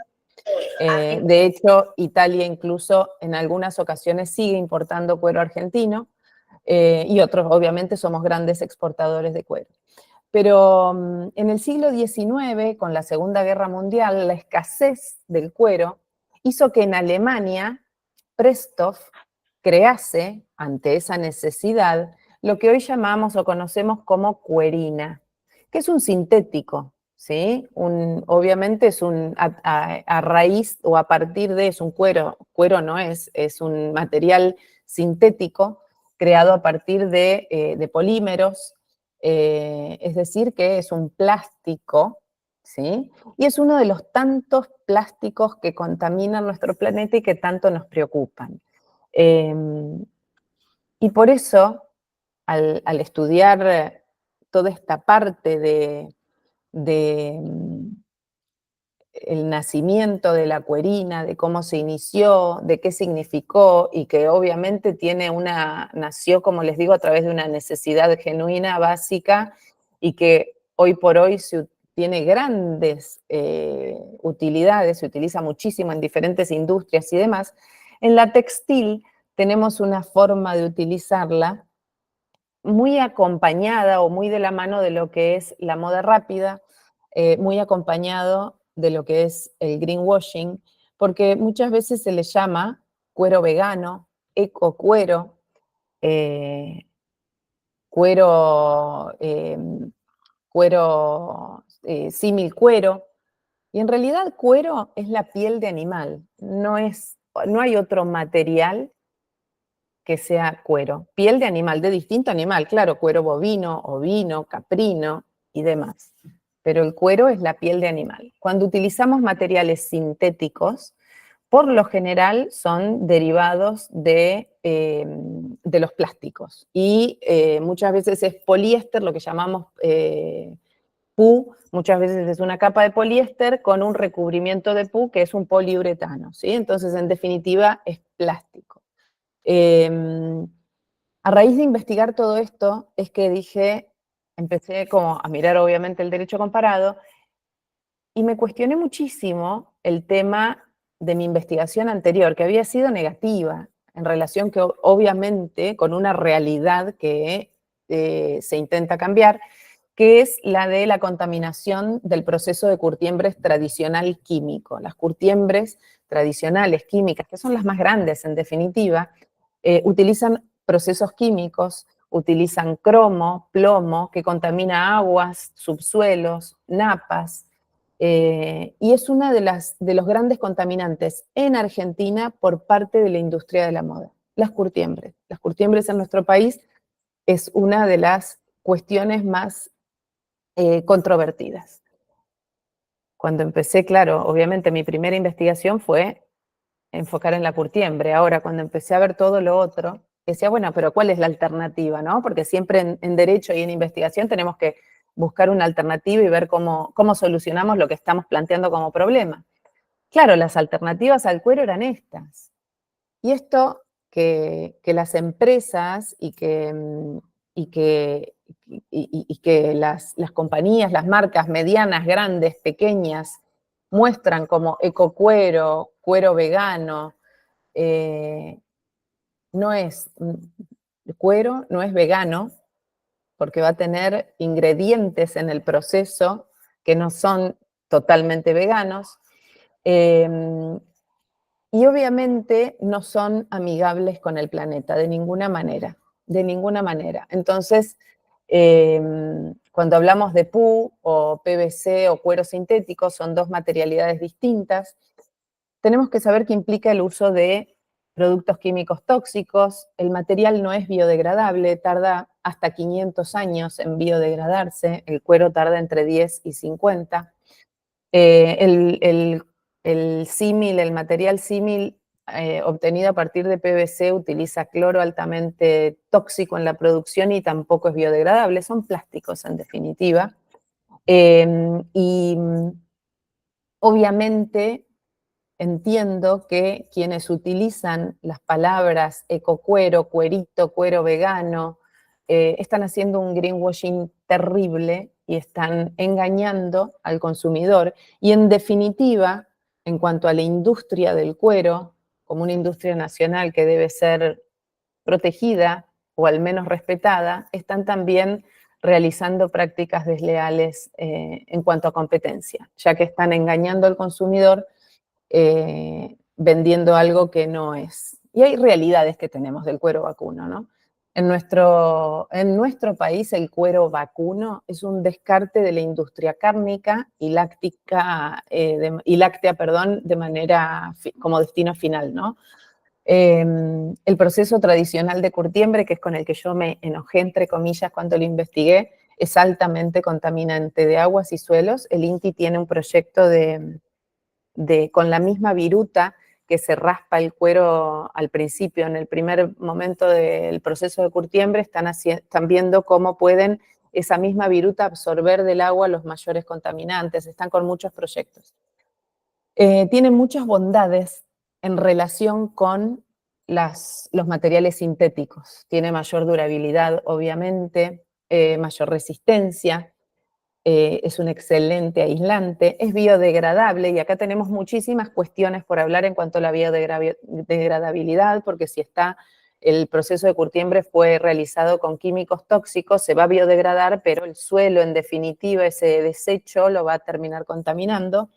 De hecho, Italia incluso en algunas ocasiones sigue importando cuero argentino y otros obviamente somos grandes exportadores de cuero. Pero en el siglo XIX, con la Segunda Guerra Mundial, la escasez del cuero hizo que en Alemania Prestoff crease, ante esa necesidad, lo que hoy llamamos o conocemos como cuerina, que es un sintético, ¿sí? Obviamente es a raíz o a partir de, es un cuero no es un material sintético creado a partir de polímeros, es decir, que es un plástico, ¿sí? Y es uno de los tantos plásticos que contaminan nuestro planeta y que tanto nos preocupan. Y por eso, al estudiar toda esta parte el nacimiento de la cuerina, de cómo se inició, de qué significó y que obviamente nació, como les digo, a través de una necesidad genuina, básica y que hoy por hoy tiene grandes utilidades, se utiliza muchísimo en diferentes industrias y demás. En la textil tenemos una forma de utilizarla muy acompañada o muy de la mano de lo que es la moda rápida, muy acompañado de lo que es el greenwashing, porque muchas veces se le llama cuero vegano, ecocuero, cuero, símil cuero, y en realidad cuero es la piel de animal, no hay otro material que sea cuero. Piel de animal, de distinto animal, claro, cuero bovino, ovino, caprino y demás. Pero el cuero es la piel de animal. Cuando utilizamos materiales sintéticos, por lo general son derivados de los plásticos. Y muchas veces es poliéster, lo que llamamos PU muchas veces es una capa de poliéster con un recubrimiento de PU que es un poliuretano, ¿sí? Entonces, en definitiva, es plástico. A raíz de investigar todo esto, es que empecé como a mirar obviamente el derecho comparado, y me cuestioné muchísimo el tema de mi investigación anterior, que había sido negativa, en relación que obviamente con una realidad que se intenta cambiar, que es la de la contaminación del proceso de curtiembres tradicional químico. Las curtiembres tradicionales químicas, que son las más grandes en definitiva, utilizan procesos químicos, utilizan cromo, plomo, que contamina aguas, subsuelos, napas, y es una de los grandes contaminantes en Argentina por parte de la industria de la moda, las curtiembres. Las curtiembres en nuestro país es una de las cuestiones más controvertidas. Cuando empecé, claro, obviamente mi primera investigación fue enfocar en la curtiembre. Ahora, cuando empecé a ver todo lo otro, decía, bueno, pero ¿cuál es la alternativa, no? Porque siempre en derecho y en investigación tenemos que buscar una alternativa y ver cómo solucionamos lo que estamos planteando como problema. Claro, las alternativas al cuero eran estas. Y esto que las empresas y que las compañías, las marcas medianas, grandes, pequeñas, muestran como ecocuero, cuero vegano, no es cuero, no es vegano, porque va a tener ingredientes en el proceso que no son totalmente veganos, y obviamente no son amigables con el planeta, de ninguna manera, de ninguna manera. Entonces, cuando hablamos de PU o PVC o cuero sintético, son dos materialidades distintas. Tenemos que saber qué implica el uso de productos químicos tóxicos. El material no es biodegradable, tarda hasta 500 años en biodegradarse, el cuero tarda entre 10 y 50. El símil, el material símil obtenido a partir de PVC utiliza cloro altamente tóxico en la producción y tampoco es biodegradable, son plásticos en definitiva. Y obviamente entiendo que quienes utilizan las palabras ecocuero, cuerito, cuero vegano, están haciendo un greenwashing terrible y están engañando al consumidor. Y en definitiva, en cuanto a la industria del cuero, como una industria nacional que debe ser protegida o al menos respetada, están también realizando prácticas desleales en cuanto a competencia, ya que están engañando al consumidor vendiendo algo que no es. Y hay realidades que tenemos del cuero vacuno, ¿no? En nuestro país el cuero vacuno es un descarte de la industria cárnica y láctea, de manera como destino final, ¿no? El proceso tradicional de curtiembre, que es con el que yo me enojé, entre comillas, cuando lo investigué, es altamente contaminante de aguas y suelos. El INTI tiene un proyecto con la misma viruta que se raspa el cuero al principio, en el primer momento del proceso de curtiembre, están viendo cómo pueden esa misma viruta absorber del agua los mayores contaminantes, están con muchos proyectos. Tienen muchas bondades en relación con los materiales sintéticos. Tiene mayor durabilidad, obviamente, mayor resistencia, es un excelente aislante, es biodegradable y acá tenemos muchísimas cuestiones por hablar en cuanto a la biodegradabilidad, porque si el proceso de curtiembre fue realizado con químicos tóxicos, se va a biodegradar, pero el suelo, en definitiva, ese desecho lo va a terminar contaminando.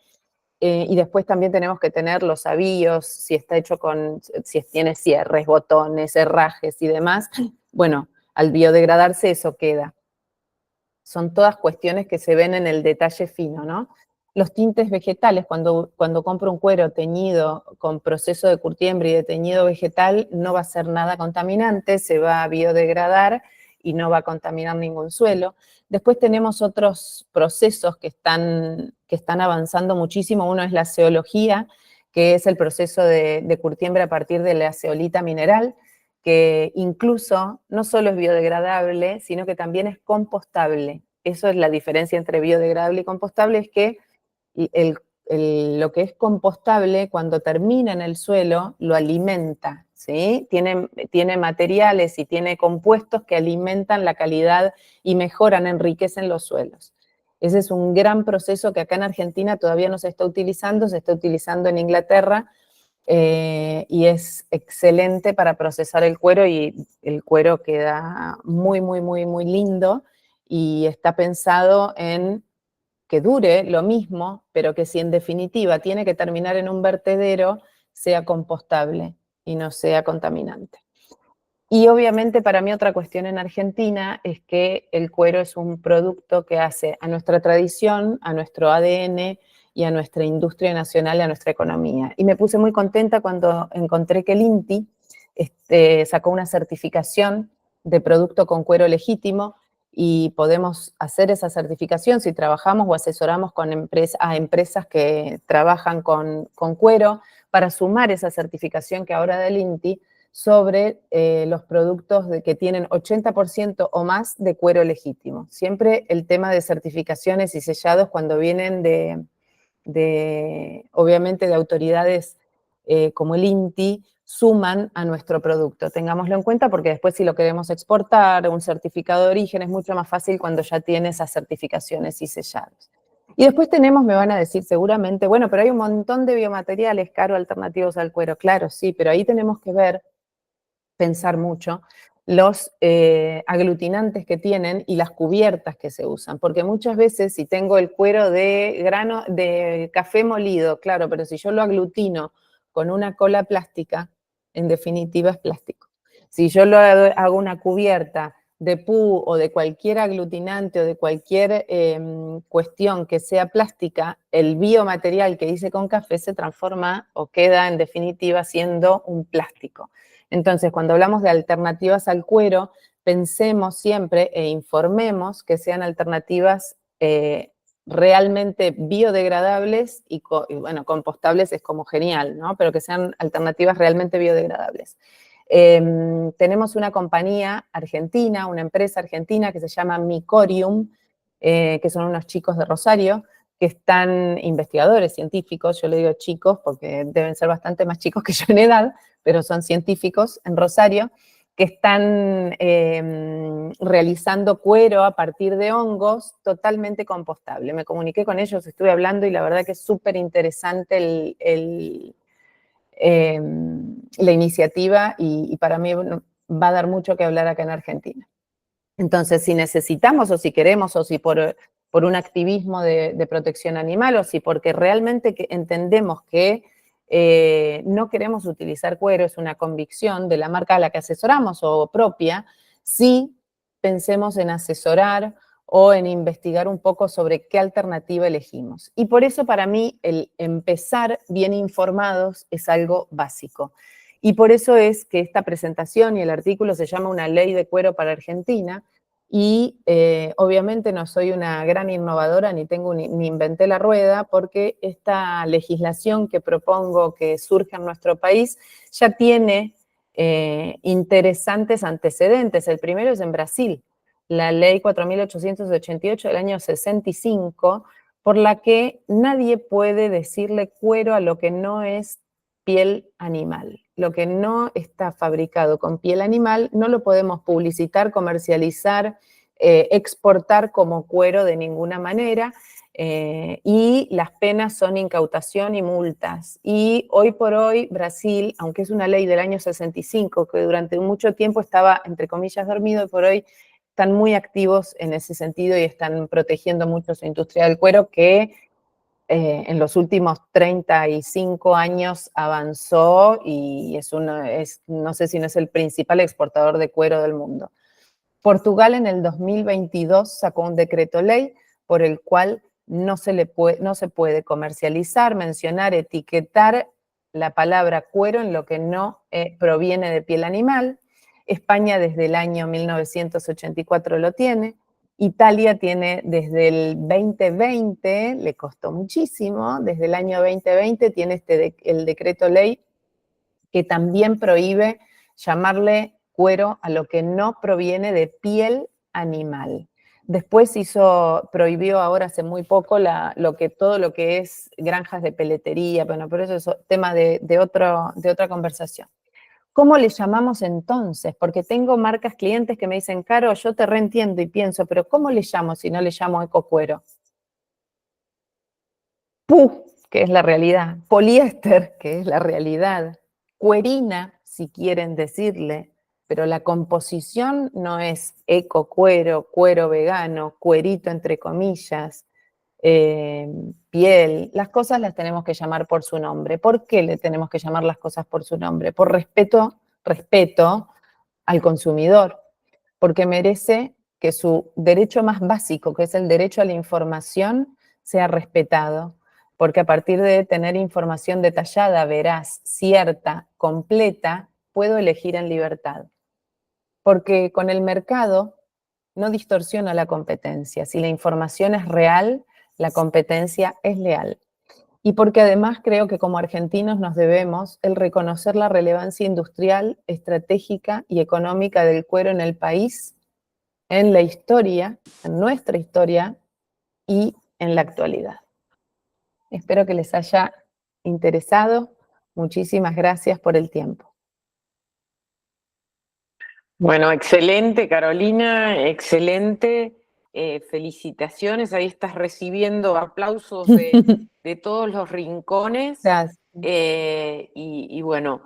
Y después también tenemos que tener los avíos, si tiene cierres, botones, herrajes y demás. Bueno, al biodegradarse eso queda. Son todas cuestiones que se ven en el detalle fino, ¿no? Los tintes vegetales, cuando compro un cuero teñido con proceso de curtiembre y de teñido vegetal, no va a ser nada contaminante, se va a biodegradar y no va a contaminar ningún suelo. Después tenemos otros procesos que están avanzando muchísimo. Uno es la zeología, que es el proceso de curtiembre a partir de la zeolita mineral, que incluso no solo es biodegradable, sino que también es compostable. eso es la diferencia entre biodegradable y compostable, es que lo que es compostable, cuando termina en el suelo, lo alimenta, ¿sí? Tiene materiales y tiene compuestos que alimentan la calidad y mejoran, enriquecen los suelos. Ese es un gran proceso que acá en Argentina todavía no se está utilizando en Inglaterra, y es excelente para procesar el cuero, y el cuero queda muy, muy, muy, muy lindo, y está pensado en que dure lo mismo, pero que si en definitiva tiene que terminar en un vertedero, sea compostable y no sea contaminante. Y obviamente para mí otra cuestión en Argentina es que el cuero es un producto que hace a nuestra tradición, a nuestro ADN y a nuestra industria nacional y a nuestra economía. Y me puse muy contenta cuando encontré que el INTI sacó una certificación de producto con cuero legítimo, y podemos hacer esa certificación si trabajamos o asesoramos con a empresas que trabajan con cuero, para sumar esa certificación que ahora da el INTI sobre los productos que tienen 80% o más de cuero legítimo. Siempre el tema de certificaciones y sellados, cuando vienen obviamente de autoridades como el INTI, suman a nuestro producto. Tengámoslo en cuenta, porque después si lo queremos exportar, un certificado de origen, es mucho más fácil cuando ya tiene esas certificaciones y sellados. Y después tenemos, me van a decir seguramente, bueno, pero hay un montón de biomateriales, Caro, alternativos al cuero. Claro, sí, pero ahí tenemos que pensar mucho los aglutinantes que tienen y las cubiertas que se usan, porque muchas veces si tengo el cuero de grano de café molido, claro, pero si yo lo aglutino con una cola plástica, en definitiva es plástico. Si yo hago una cubierta de PU o de cualquier aglutinante o de cualquier cuestión que sea plástica, el biomaterial que hice con café se transforma o queda en definitiva siendo un plástico. Entonces, cuando hablamos de alternativas al cuero, pensemos siempre e informemos que sean alternativas realmente biodegradables y bueno, compostables es como genial, ¿no? Pero que sean alternativas realmente biodegradables. Tenemos una compañía argentina, una empresa argentina que se llama Micorium, que son unos chicos de Rosario, que están investigadores científicos, yo le digo chicos porque deben ser bastante más chicos que yo en edad, pero son científicos en Rosario, que están realizando cuero a partir de hongos totalmente compostable. Me comuniqué con ellos, estuve hablando, y la verdad que es súper interesante la iniciativa, y para mí va a dar mucho que hablar acá en Argentina. Entonces, si necesitamos o si queremos o si por un activismo de protección animal, o si porque realmente entendemos que no queremos utilizar cuero, es una convicción de la marca a la que asesoramos o propia, sí pensemos en asesorar o en investigar un poco sobre qué alternativa elegimos. Y por eso para mí el empezar bien informados es algo básico. Y por eso es que esta presentación y el artículo se llama Una ley de cuero para Argentina, y obviamente no soy una gran innovadora ni inventé la rueda, porque esta legislación que propongo que surge en nuestro país ya tiene interesantes antecedentes. El primero es en Brasil, la ley 4.888 del año 65, por la que nadie puede decirle cuero a lo que no es piel animal. Lo que no está fabricado con piel animal no lo podemos publicitar, comercializar, exportar como cuero de ninguna manera, y las penas son incautación y multas. Y hoy por hoy Brasil, aunque es una ley del año 65, que durante mucho tiempo estaba, entre comillas, dormido, y por hoy están muy activos en ese sentido y están protegiendo mucho su industria del cuero, que en los últimos 35 años avanzó y no sé si no es el principal exportador de cuero del mundo. Portugal en el 2022 sacó un decreto ley por el cual no se puede comercializar, mencionar, etiquetar la palabra cuero en lo que no proviene de piel animal. España desde el año 1984 lo tiene. Italia tiene desde el 2020, le costó muchísimo, desde el año 2020 tiene el decreto ley que también prohíbe llamarle cuero a lo que no proviene de piel animal. Después prohibió ahora hace muy poco todo lo que es granjas de peletería, bueno, pero eso es tema de otra conversación. ¿Cómo le llamamos entonces? Porque tengo marcas clientes que me dicen, Caro, yo te reentiendo y pienso, pero ¿cómo le llamo si no le llamo ecocuero? PU, que es la realidad. Poliéster, que es la realidad. Cuerina, si quieren decirle, pero la composición no es ecocuero, cuero vegano, cuerito entre comillas, piel. Las cosas las tenemos que llamar por su nombre. ¿Por qué le tenemos que llamar las cosas por su nombre? Por respeto al consumidor, porque merece que su derecho más básico, que es el derecho a la información, sea respetado, porque a partir de tener información detallada, veraz, cierta, completa, puedo elegir en libertad. Porque con el mercado no distorsiona la competencia. Si la información es real, la competencia es leal. Y porque además creo que como argentinos nos debemos el reconocer la relevancia industrial, estratégica y económica del cuero en el país, en la historia, en nuestra historia y en la actualidad. Espero que les haya interesado. Muchísimas gracias por el tiempo. Bueno, excelente, Carolina, excelente. Felicitaciones, ahí estás recibiendo aplausos de todos los rincones. Gracias. Y bueno,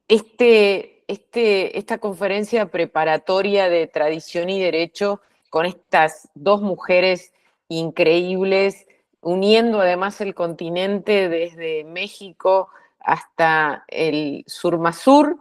esta conferencia preparatoria de tradición y derecho con estas dos mujeres increíbles, uniendo además el continente desde México hasta el sur más sur,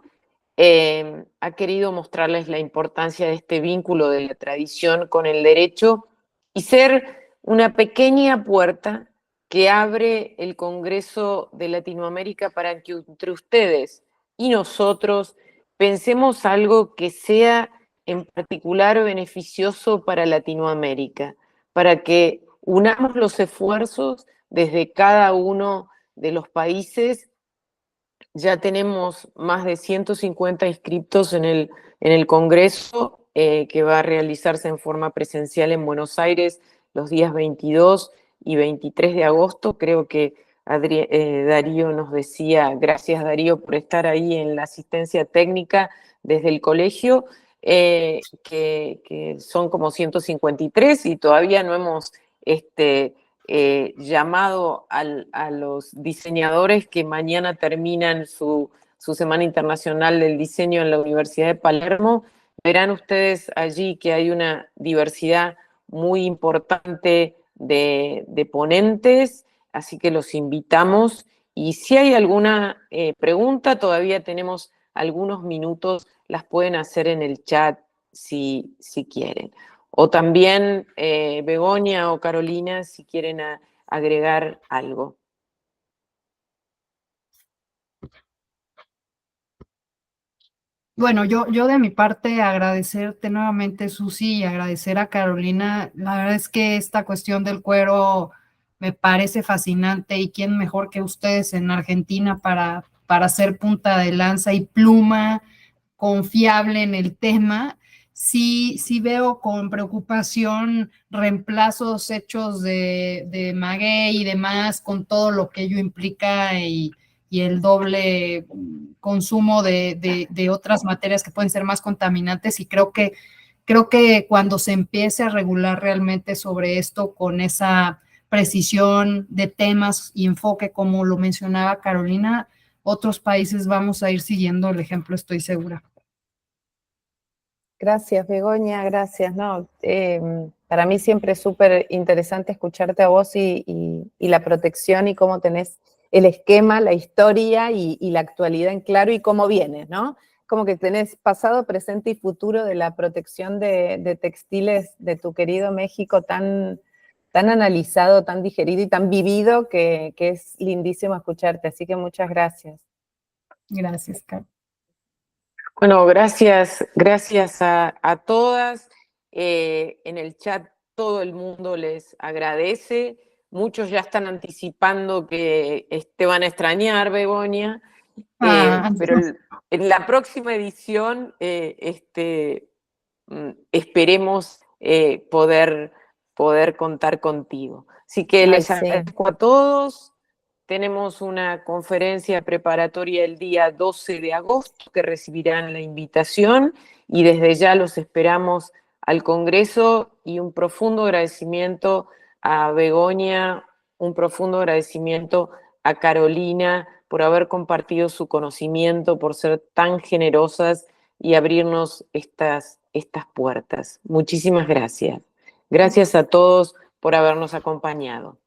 ha querido mostrarles la importancia de este vínculo de la tradición con el derecho y ser una pequeña puerta que abre el Congreso de Latinoamérica para que entre ustedes y nosotros pensemos algo que sea en particular beneficioso para Latinoamérica, para que unamos los esfuerzos desde cada uno de los países. Ya tenemos más de 150 inscriptos en el Congreso, que va a realizarse en forma presencial en Buenos Aires los días 22 y 23 de agosto. Creo que Darío nos decía, gracias Darío por estar ahí en la asistencia técnica desde el colegio, que son como 153 y todavía no hemos llamado a los diseñadores que mañana terminan su Semana Internacional del Diseño en la Universidad de Palermo. Verán ustedes allí que hay una diversidad muy importante de ponentes, así que los invitamos. Y si hay alguna pregunta, todavía tenemos algunos minutos, las pueden hacer en el chat si quieren. O también Begoña o Carolina, si quieren agregar algo. Bueno, yo de mi parte agradecerte nuevamente, Susi, y agradecer a Carolina. La verdad es que esta cuestión del cuero me parece fascinante y quién mejor que ustedes en Argentina para ser punta de lanza y pluma confiable en el tema. Sí veo con preocupación reemplazos hechos de maguey y demás, con todo lo que ello implica y el doble consumo de otras materias que pueden ser más contaminantes, y creo que cuando se empiece a regular realmente sobre esto con esa precisión de temas y enfoque, como lo mencionaba Carolina, otros países vamos a ir siguiendo el ejemplo, estoy segura. Gracias, Begoña, gracias. No, para mí siempre es súper interesante escucharte a vos y la protección y cómo tenés el esquema, la historia y la actualidad en claro y cómo vienes, ¿no? Como que tenés pasado, presente y futuro de la protección de textiles de tu querido México tan analizado, tan digerido y tan vivido que es lindísimo escucharte. Así que muchas gracias. Gracias, Carlos. Bueno, gracias a todas. En el chat todo el mundo les agradece. Muchos ya están anticipando que te van a extrañar, Begoña. Pero en la próxima edición esperemos poder contar contigo. Así que Ay, les sí. agradezco a todos. Tenemos una conferencia preparatoria el día 12 de agosto que recibirán la invitación y desde ya los esperamos al Congreso y un profundo agradecimiento a Begoña, un profundo agradecimiento a Carolina por haber compartido su conocimiento, por ser tan generosas y abrirnos estas puertas. Muchísimas gracias. Gracias a todos por habernos acompañado.